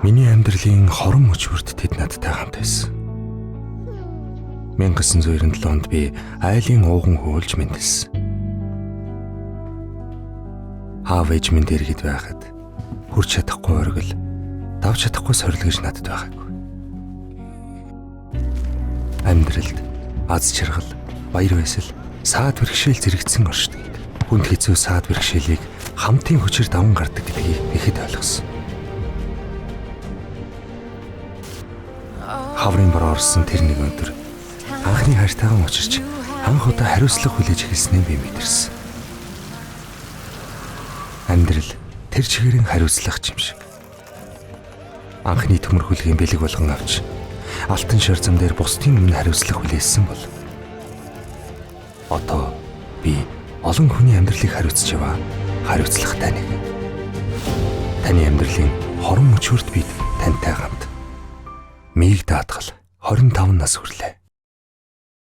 Миний амьдралын хорон мөчвөрт тэд надтай хамт байсан. 1997 онд би айлын ууган хөөлж мэндэлсэн. Аав ээж минь дэргэд байхад хүрч чадахгүй оргил, давж чадахгүй сорил гэж надад байгаагүй. Амьдралд аз жаргал, баяр баясгал, саад бэрхшээл зэрэгцсэн оршдог. Хүнд хэцүү саад бэрхшээлийг хамтын хүчээр даван гардаг гэдгийг ихэд ойлгосон. Хаврын бор орсон тэр нэг өдөр анхны хайртайгаа учирч анх удаа хариуцлага хүлээж эхэлснээ би мэдэрсэн. Амьдрал тэр чигээрэн хариуцлага юм шиг. Анхны төмөр хүлгийн бэлэг болгон авч алтан шар зам дээр бусдын өмнө хариуцлага хүлээсэн бол одоо би олон хүний амьдралыг хариуцж яваа хариуцлагатай нэг. Таны амьдралын хорон мөчвөрт бид тантай хамт. Мийг даатгал 25 нас хүрлээ.